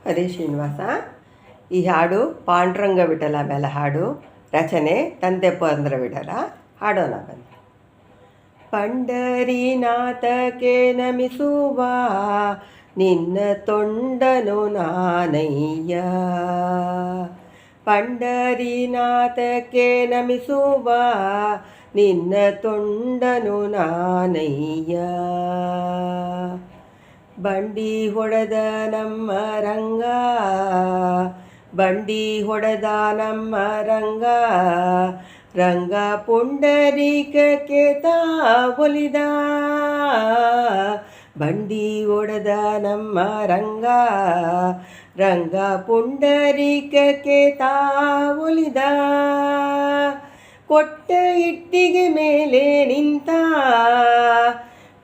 ಅದೇ ಶ್ರೀನಿವಾಸ. ಈ ಹಾಡು ಪಾಂಡುರಂಗ ವಿಠಲ ಮೇಲೆ ಹಾಡು, ರಚನೆ ತಂದೆಪ್ಪ ಅಂದ್ರೆ ವಿಠಲ. ಹಾಡೋಣ ಬನ್ನಿ. ಪಂಡರಿನಾಥಕ್ಕೆ ನಮಿಸುವ ನಿನ್ನ ತೊಂಡನು ನಾನಯ್ಯ, ಪಂಡರಿನಾಥಕ್ಕೆ ನಮಿಸುವ ನಿನ್ನ ತೊಂಡನು ನಾನಯ್ಯ. ಬಂಡಿ ಹೊಡೆದ ನಮ್ಮ ರಂಗ, ಬಂಡಿ ಹೊಡೆದ ನಮ್ಮ ರಂಗ, ರಂಗ ಪುಂಡರೀಕಕ್ಕೆ ಒಲಿದ. ಬಂಡಿ ಹೊಡೆದ ನಮ್ಮ ರಂಗ, ರಂಗ ಪುಂಡರೀಕಕ್ಕೆ ಒಲಿದ. ಕೊಟ್ಟ ಇಟ್ಟಿಗೆ ಮೇಲೆ ನಿಂತ,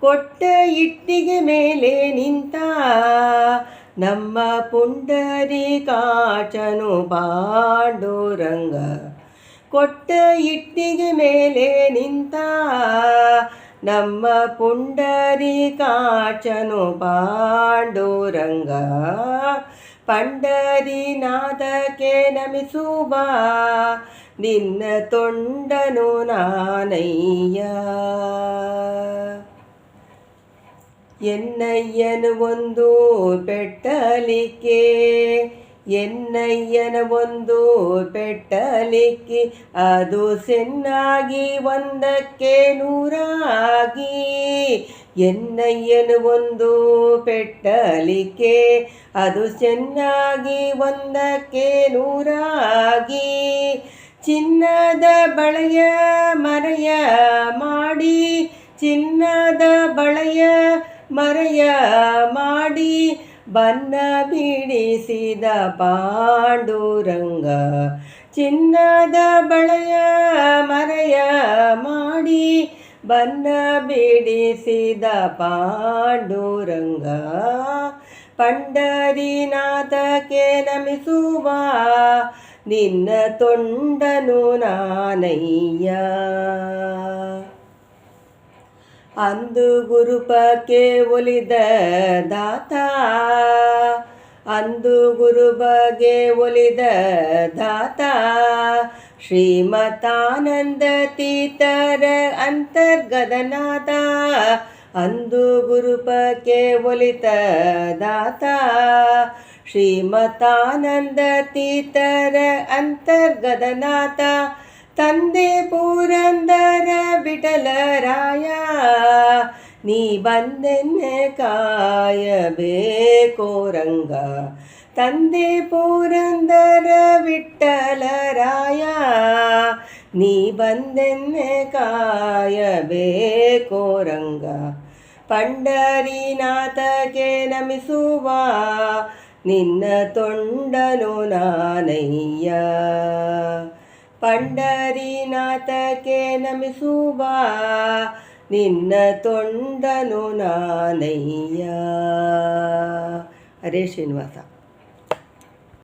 ಕೊಟ್ಟ ಇಟ್ಟಿಗೆ ಮೇಲೆ ನಿಂತ, ನಮ್ಮ ಪುಂಡರೀಕಾಚನು ಪಾಂಡುರಂಗ. ಕೊಟ್ಟ ಇಟ್ಟಿಗೆ ಮೇಲೆ ನಿಂತ, ನಮ್ಮ ಪುಂಡರೀಕಾಚನು ಪಾಂಡುರಂಗ. ಪಂಡರಿನಾಥಕ್ಕೆ ನಮಿಸುವ ನಿನ್ನ ತೊಂಡನು ನಾನಯ್ಯ. ಎನ್ನಯ್ಯನ ಒಂದು ಪೆಟ್ಟಲಿಕ್ಕೆ, ಎನ್ನಯ್ಯನ ಒಂದು ಪೆಟ್ಟಲಿಕ್ಕೆ, ಅದು ಚೆನ್ನಾಗಿ ಒಂದಕ್ಕೆ ನೂರಾಗಿ. ಎನ್ನಯ್ಯನ ಒಂದು ಪೆಟ್ಟಲಿಕ್ಕೆ, ಅದು ಚೆನ್ನಾಗಿ ಒಂದಕ್ಕೆ ನೂರಾಗಿ. ಚಿನ್ನದ ಬಳೆಯ ಮರೆಯ ಮಾಡಿ, ಚಿನ್ನದ ಬಳೆಯ ಮರೆಯ ಮಾಡಿ, ಬಣ್ಣ ಬಿಡಿಸಿದ ಪಾಂಡುರಂಗ. ಚಿನ್ನದ ಬಳೆಯ ಮರೆಯ ಮಾಡಿ, ಬಣ್ಣ ಬಿಡಿಸಿದ ಪಾಂಡುರಂಗ. ಪಂಡರಿನಾಥಕ್ಕೆ ನಮಿಸುವ ನಿನ್ನ ತೊಂಡನು ನಾನಯ್ಯ. ಅಂದು ಗುರುಪಕ್ಕೆ ಒಲಿದ ದಾತ, ಅಂದು ಗುರುಬಗೆ ಒಲಿದ ದಾತ, ಶ್ರೀಮತಾನಂದ ತೀರ್ಥರ ಅಂತರ್ಗತನಾಥ. ಅಂದು ಗುರುಪಕ್ಕೆ ಒಲಿದ ದಾತ, ಶ್ರೀಮತಾನಂದ ತೀರ್ಥರ ಅಂತರ್ಗತನಾಥ. ತಂದೆ ಪುರಂದರ ವಿಠಲರಾಯ, ನೀ ಬಂದೆನ್ನೆ ಕಾಯಬೇಕೋ ರಂಗ. ತಂದೆ ಪುರಂದರ ವಿಠಲರಾಯ, ನೀ ಬಂದೆನ್ನೆ ಕಾಯಬೇಕೋ ರಂಗ. ಪಂಡರಿನಾಥಕ್ಕೆ ನಮಿಸುವ ನಿನ್ನ ತೊಂಡನು ನಾನಯ್ಯ. ಪಂಡರಿನಾಥಕ್ಕೆ ನಮಿಸುವ ನಿನ್ನ ತೊಂಡನು ನಾನಯ್ಯ. ಹರೇ ಶ್ರೀನಿವಾಸ.